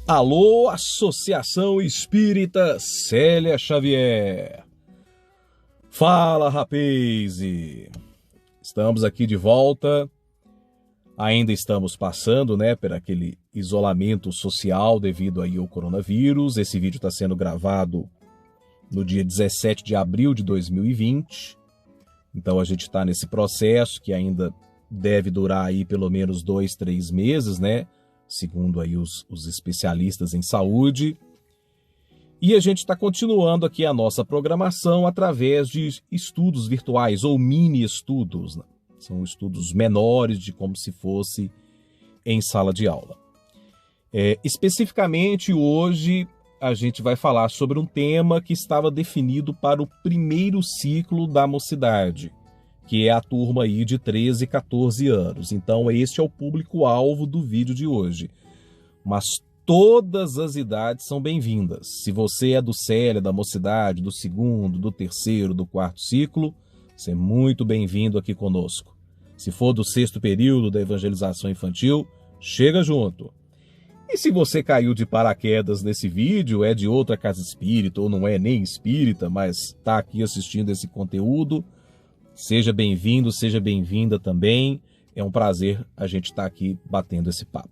Alô, Associação Espírita Célia Xavier. Fala, rapaz! Estamos aqui de volta. Ainda estamos passando, por aquele isolamento social devido aí ao coronavírus. Esse vídeo está sendo gravado no dia 17 de abril de 2020. Então a gente está nesse processo que ainda deve durar aí pelo menos 2, 3 meses, segundo aí os especialistas em saúde. E a gente está continuando aqui a nossa programação através de estudos virtuais ou mini estudos. São estudos menores, de como se fosse em sala de aula. Especificamente hoje a gente vai falar sobre um tema que estava definido para o primeiro ciclo da mocidade, que é a turma aí de 13 e 14 anos. Então este é o público-alvo do vídeo de hoje. Mas todas as idades são bem-vindas. Se você é do Célia, da mocidade, do segundo, do terceiro, do quarto ciclo, você é muito bem-vindo aqui conosco. Se for do sexto período da evangelização infantil, chega junto. E se você caiu de paraquedas nesse vídeo, é de outra casa espírita ou não é nem espírita, mas está aqui assistindo esse conteúdo, seja bem-vindo, seja bem-vinda também. É um prazer a gente estar aqui batendo esse papo.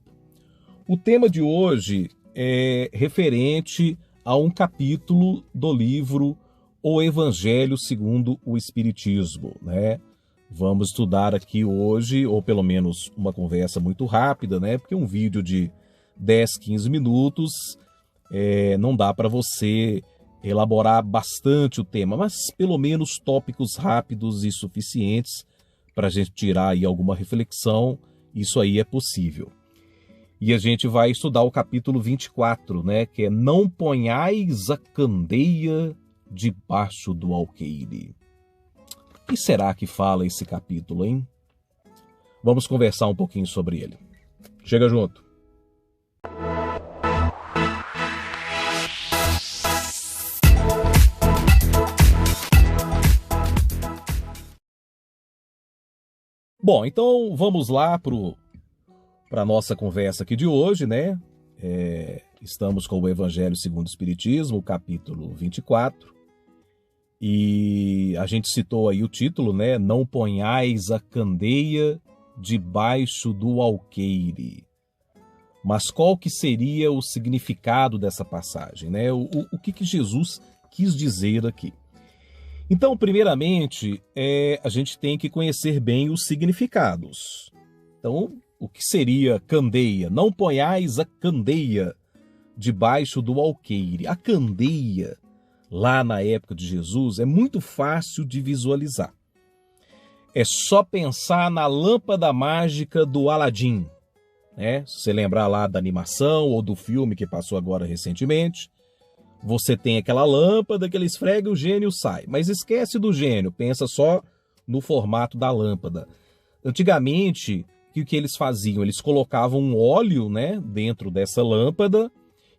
O tema de hoje é referente a um capítulo do livro O Evangelho segundo o Espiritismo, Vamos estudar aqui hoje, ou pelo menos uma conversa muito rápida, porque um vídeo de 10, 15 minutos não dá para você elaborar bastante o tema, mas pelo menos tópicos rápidos e suficientes para a gente tirar aí alguma reflexão, isso aí é possível. E a gente vai estudar o capítulo 24, que é Não ponhais a candeia debaixo do alqueire. O que será que fala esse capítulo, hein? Vamos conversar um pouquinho sobre ele. Chega junto. Bom, então vamos lá para a nossa conversa aqui de hoje, Estamos com o Evangelho segundo o Espiritismo, capítulo 24. E a gente citou aí o título, Não ponhais a candeia debaixo do alqueire. Mas qual que seria o significado dessa passagem, O que Jesus quis dizer aqui? Então, primeiramente, a gente tem que conhecer bem os significados. Então, o que seria candeia? Não ponhais a candeia debaixo do alqueire. A candeia, lá na época de Jesus, é muito fácil de visualizar. É só pensar na lâmpada mágica do Aladim, Se você lembrar lá da animação ou do filme que passou agora recentemente, você tem aquela lâmpada que ele esfrega e o gênio sai. Mas esquece do gênio, pensa só no formato da lâmpada. Antigamente, o que eles faziam? Eles colocavam um óleo, dentro dessa lâmpada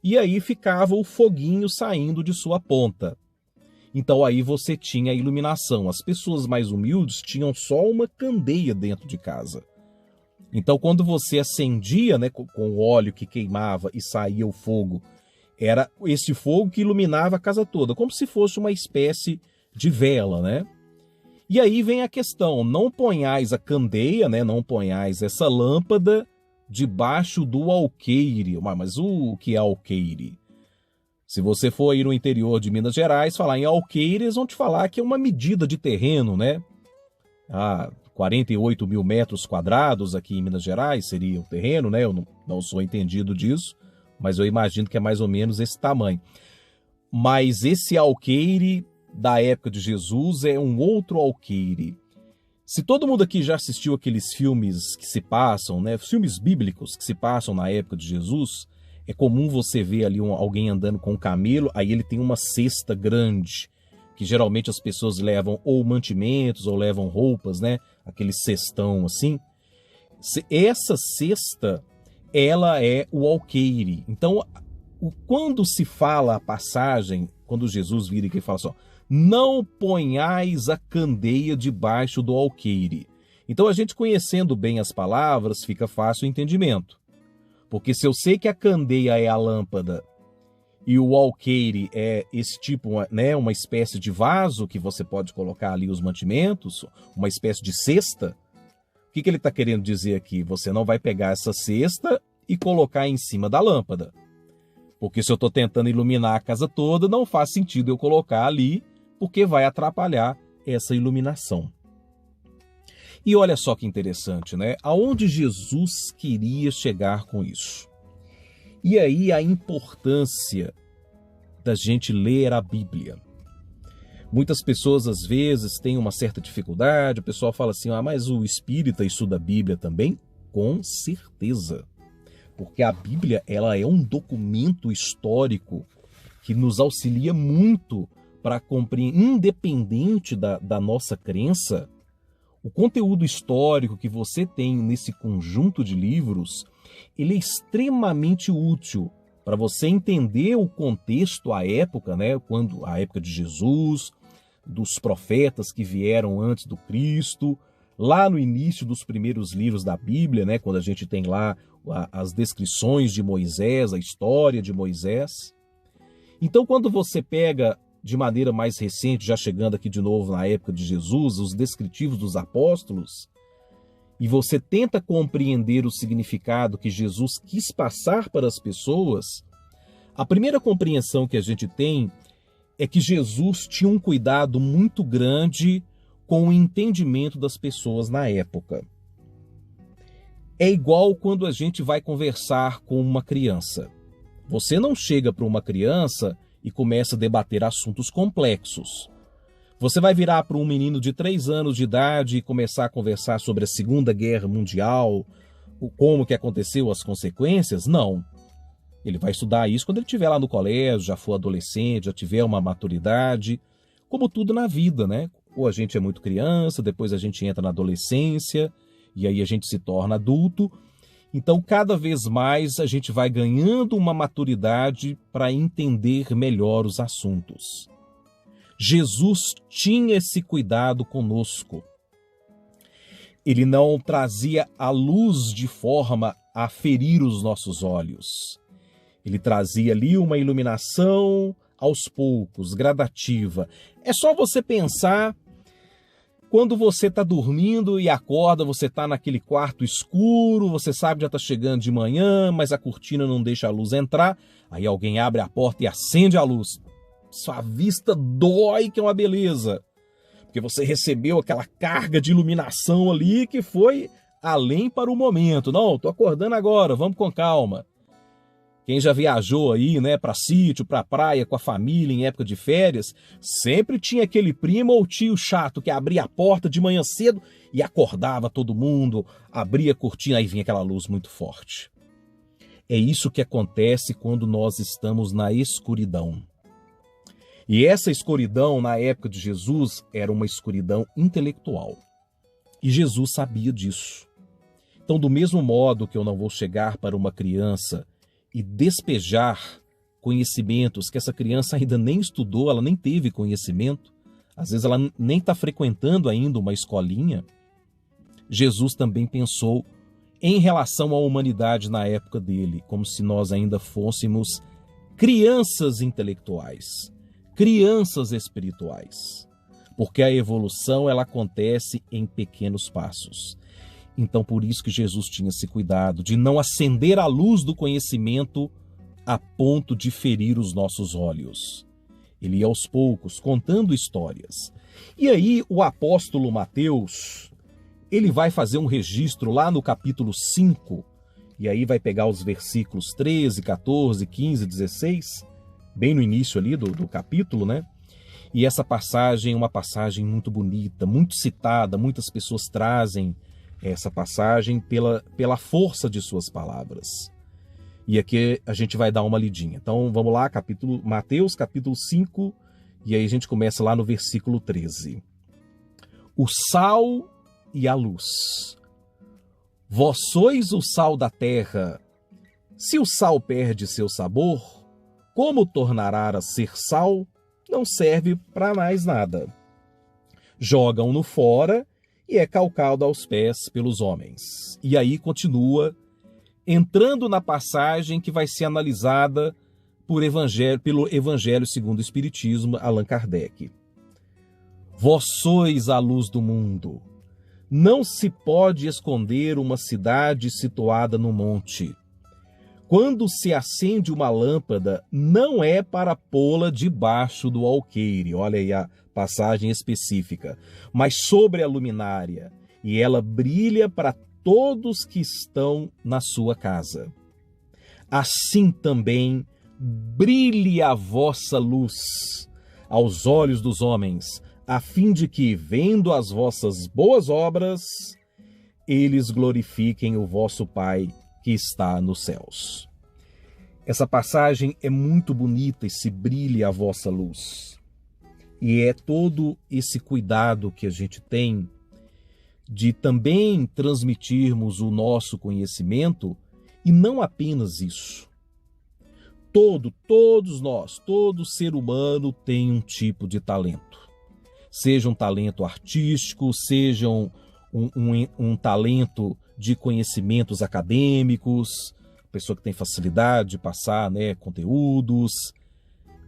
e aí ficava o foguinho saindo de sua ponta. Então aí você tinha a iluminação. As pessoas mais humildes tinham só uma candeia dentro de casa. Então quando você acendia, com o óleo que queimava e saía o fogo, era esse fogo que iluminava a casa toda, como se fosse uma espécie de vela, E aí vem a questão, não ponhais a candeia, não ponhais essa lâmpada debaixo do alqueire. Mas o que é alqueire? Se você for aí no interior de Minas Gerais, falar em alqueire, eles vão te falar que é uma medida de terreno, 48 mil metros quadrados aqui em Minas Gerais seria o terreno, Eu não sou entendido disso, mas eu imagino que é mais ou menos esse tamanho. Mas esse alqueire da época de Jesus é um outro alqueire. Se todo mundo aqui já assistiu aqueles filmes que se passam, filmes bíblicos que se passam na época de Jesus, é comum você ver ali alguém andando com um camelo, aí ele tem uma cesta grande, que geralmente as pessoas levam ou mantimentos ou levam roupas, aquele cestão assim. Essa cesta, ela é o alqueire. Então, quando se fala a passagem, quando Jesus vira aqui e fala assim, não ponhais a candeia debaixo do alqueire. Então a gente conhecendo bem as palavras, fica fácil o entendimento. Porque se eu sei que a candeia é a lâmpada e o alqueire é esse tipo, né, uma espécie de vaso que você pode colocar ali os mantimentos, uma espécie de cesta, o que ele está querendo dizer aqui? Você não vai pegar essa cesta e colocar em cima da lâmpada. Porque se eu estou tentando iluminar a casa toda, não faz sentido eu colocar ali, porque vai atrapalhar essa iluminação. E olha só que interessante, né? Aonde Jesus queria chegar com isso? E aí a importância da gente ler a Bíblia. Muitas pessoas às vezes têm uma certa dificuldade, o pessoal fala assim, mas o espírita estuda a Bíblia também? Com certeza. Porque a Bíblia, ela é um documento histórico que nos auxilia muito para compreender, independente da nossa crença, o conteúdo histórico que você tem nesse conjunto de livros, ele é extremamente útil para você entender o contexto, a época, né? A época de Jesus, dos profetas que vieram antes do Cristo, lá no início dos primeiros livros da Bíblia, né? Quando a gente tem lá as descrições de Moisés, a história de Moisés. Então, quando você pega de maneira mais recente, já chegando aqui de novo na época de Jesus, os descritivos dos apóstolos, e você tenta compreender o significado que Jesus quis passar para as pessoas, a primeira compreensão que a gente tem é que Jesus tinha um cuidado muito grande com o entendimento das pessoas na época. É igual quando a gente vai conversar com uma criança. Você não chega para uma criança e começa a debater assuntos complexos. Você vai virar para um menino de 3 anos de idade e começar a conversar sobre a Segunda Guerra Mundial, como que aconteceu, as consequências? Não. Ele vai estudar isso quando ele estiver lá no colégio, já for adolescente, já tiver uma maturidade, como tudo na vida, né? Ou a gente é muito criança, depois a gente entra na adolescência, e aí a gente se torna adulto. Então, cada vez mais a gente vai ganhando uma maturidade para entender melhor os assuntos. Jesus tinha esse cuidado conosco. Ele não trazia a luz de forma a ferir os nossos olhos. Ele trazia ali uma iluminação aos poucos, gradativa. É só você pensar quando você está dormindo e acorda, você está naquele quarto escuro, você sabe que já está chegando de manhã, mas a cortina não deixa a luz entrar, aí alguém abre a porta e acende a luz. Sua vista dói, que é uma beleza, porque você recebeu aquela carga de iluminação ali que foi além para o momento. Não, estou acordando agora, vamos com calma. Quem já viajou aí, né, para sítio, para praia com a família em época de férias, sempre tinha aquele primo ou tio chato que abria a porta de manhã cedo e acordava todo mundo, abria a cortina e vinha aquela luz muito forte. É isso que acontece quando nós estamos na escuridão. E essa escuridão, na época de Jesus, era uma escuridão intelectual. E Jesus sabia disso. Então, do mesmo modo que eu não vou chegar para uma criança e despejar conhecimentos que essa criança ainda nem estudou, ela nem teve conhecimento, às vezes ela nem está frequentando ainda uma escolinha, Jesus também pensou em relação à humanidade na época dele, como se nós ainda fôssemos crianças intelectuais, crianças espirituais, porque a evolução ela acontece em pequenos passos. Então, por isso que Jesus tinha esse cuidado de não acender a luz do conhecimento a ponto de ferir os nossos olhos. Ele ia aos poucos, contando histórias. E aí, o apóstolo Mateus, ele vai fazer um registro lá no capítulo 5, e aí vai pegar os versículos 13, 14, 15, 16, bem no início ali do capítulo, né? E essa passagem é uma passagem muito bonita, muito citada, muitas pessoas trazem essa passagem pela força de suas palavras. E aqui a gente vai dar uma lidinha. Então vamos lá, Mateus capítulo 5, e aí a gente começa lá no versículo 13. O sal e a luz. Vós sois o sal da terra. Se o sal perde seu sabor, como tornará a ser sal? Não serve para mais nada. Jogam-no fora e é calcado aos pés pelos homens. E aí continua entrando na passagem que vai ser analisada pelo Evangelho segundo o Espiritismo, Allan Kardec. Vós sois a luz do mundo. Não se pode esconder uma cidade situada no monte. Quando se acende uma lâmpada, não é para pô-la debaixo do alqueire, olha aí a passagem específica, mas sobre a luminária, e ela brilha para todos que estão na sua casa. Assim também brilhe a vossa luz aos olhos dos homens, a fim de que, vendo as vossas boas obras, eles glorifiquem o vosso Pai que está nos céus. Essa passagem é muito bonita, esse brilhe a vossa luz. E é todo esse cuidado que a gente tem de também transmitirmos o nosso conhecimento, e não apenas isso. Todos nós, todo ser humano tem um tipo de talento. Seja um talento artístico, seja um talento de conhecimentos acadêmicos, pessoa que tem facilidade de passar, conteúdos,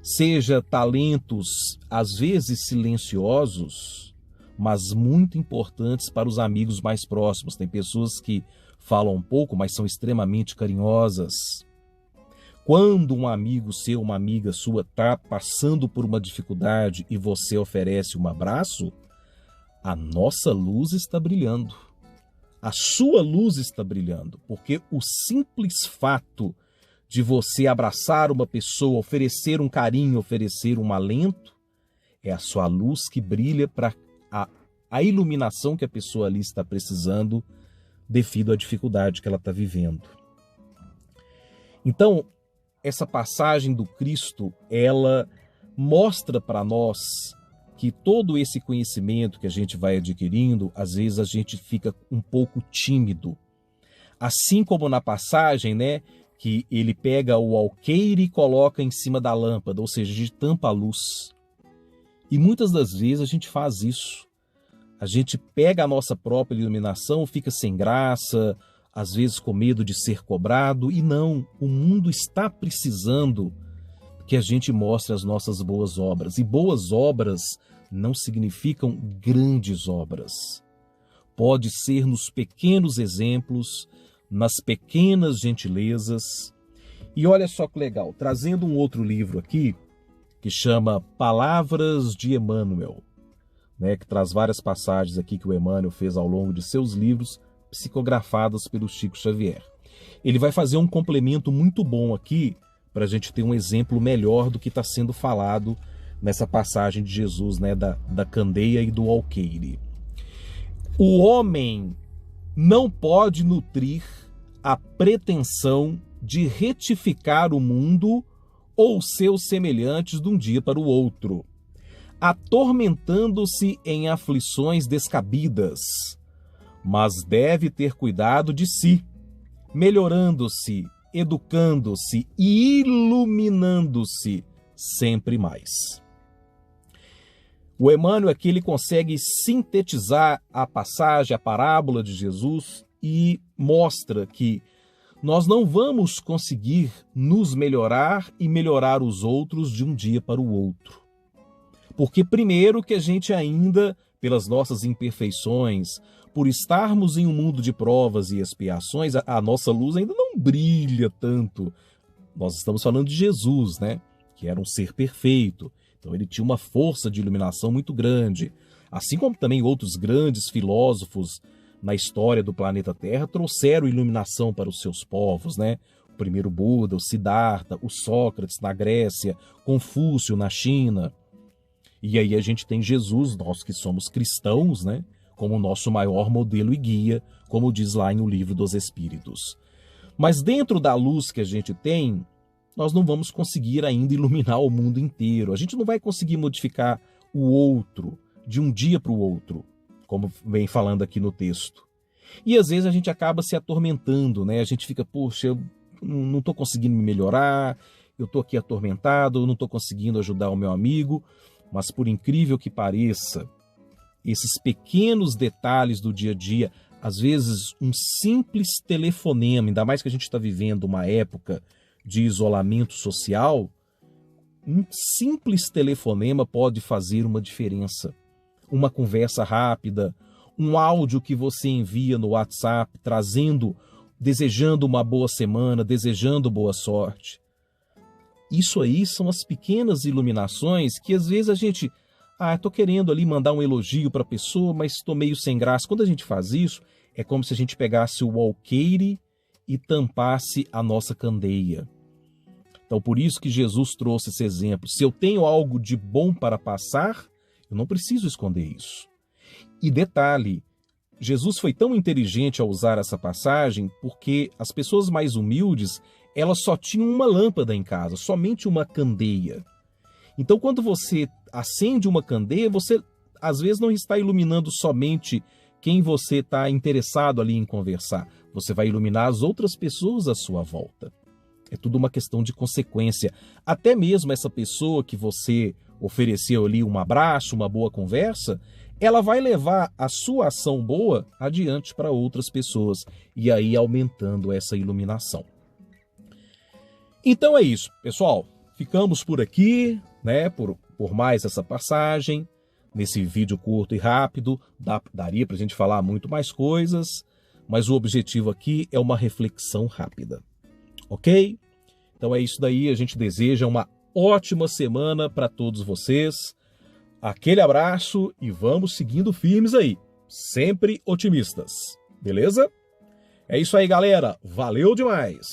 seja talentos às vezes silenciosos, mas muito importantes para os amigos mais próximos. Tem pessoas que falam um pouco, mas são extremamente carinhosas. Quando um amigo seu, uma amiga sua está passando por uma dificuldade e você oferece um abraço, a nossa luz está brilhando. A sua luz está brilhando, porque o simples fato de você abraçar uma pessoa, oferecer um carinho, oferecer um alento, é a sua luz que brilha para a iluminação que a pessoa ali está precisando devido à dificuldade que ela está vivendo. Então, essa passagem do Cristo, ela mostra para nós que todo esse conhecimento que a gente vai adquirindo, às vezes a gente fica um pouco tímido. Assim como na passagem, que ele pega o alqueire e coloca em cima da lâmpada, ou seja, a gente tampa a luz. E muitas das vezes a gente faz isso. A gente pega a nossa própria iluminação, fica sem graça, às vezes com medo de ser cobrado, e não, o mundo está precisando que a gente mostre as nossas boas obras. E boas obras não significam grandes obras. Pode ser nos pequenos exemplos, nas pequenas gentilezas. E olha só que legal, trazendo um outro livro aqui, que chama Palavras de Emmanuel, que traz várias passagens aqui que o Emmanuel fez ao longo de seus livros, psicografadas pelo Chico Xavier. Ele vai fazer um complemento muito bom aqui, para a gente ter um exemplo melhor do que está sendo falado nessa passagem de Jesus, da candeia e do alqueire. O homem não pode nutrir a pretensão de retificar o mundo ou seus semelhantes de um dia para o outro, atormentando-se em aflições descabidas, mas deve ter cuidado de si, melhorando-se, educando-se e iluminando-se sempre mais. O Emmanuel aqui ele consegue sintetizar a passagem, a parábola de Jesus, e mostra que nós não vamos conseguir nos melhorar e melhorar os outros de um dia para o outro. Porque primeiro que a gente ainda, pelas nossas imperfeições, por estarmos em um mundo de provas e expiações, a nossa luz ainda não brilha tanto. Nós estamos falando de Jesus, que era um ser perfeito. Então ele tinha uma força de iluminação muito grande. Assim como também outros grandes filósofos na história do planeta Terra trouxeram iluminação para os seus povos, O primeiro Buda, o Siddhartha, o Sócrates na Grécia, Confúcio na China. E aí a gente tem Jesus, nós que somos cristãos, como o nosso maior modelo e guia, como diz lá em O Livro dos Espíritos. Mas dentro da luz que a gente tem, nós não vamos conseguir ainda iluminar o mundo inteiro. A gente não vai conseguir modificar o outro de um dia para o outro, como vem falando aqui no texto. E às vezes a gente acaba se atormentando, A gente fica, poxa, eu não estou conseguindo me melhorar, eu estou aqui atormentado, eu não estou conseguindo ajudar o meu amigo. Mas por incrível que pareça, esses pequenos detalhes do dia a dia, às vezes um simples telefonema, ainda mais que a gente está vivendo uma época de isolamento social, um simples telefonema pode fazer uma diferença. Uma conversa rápida, um áudio que você envia no WhatsApp, desejando uma boa semana, desejando boa sorte. Isso aí são as pequenas iluminações que às vezes a gente, estou querendo ali mandar um elogio para a pessoa, mas estou meio sem graça. Quando a gente faz isso, é como se a gente pegasse o alqueire e tampasse a nossa candeia. Então, por isso que Jesus trouxe esse exemplo. Se eu tenho algo de bom para passar, eu não preciso esconder isso. E detalhe, Jesus foi tão inteligente ao usar essa passagem porque as pessoas mais humildes, elas só tinham uma lâmpada em casa, somente uma candeia. Então, quando você acende uma candeia, você às vezes não está iluminando somente quem você está interessado ali em conversar. Você vai iluminar as outras pessoas à sua volta. É tudo uma questão de consequência. Até mesmo essa pessoa que você ofereceu ali um abraço, uma boa conversa, ela vai levar a sua ação boa adiante para outras pessoas e aí aumentando essa iluminação. Então é isso, pessoal. Ficamos por aqui, né, por mais essa passagem, nesse vídeo curto e rápido. Daria para a gente falar muito mais coisas, mas o objetivo aqui é uma reflexão rápida. Ok? Então é isso daí, a gente deseja uma ótima semana para todos vocês. Aquele abraço e vamos seguindo firmes aí, sempre otimistas, beleza? É isso aí, galera, valeu demais!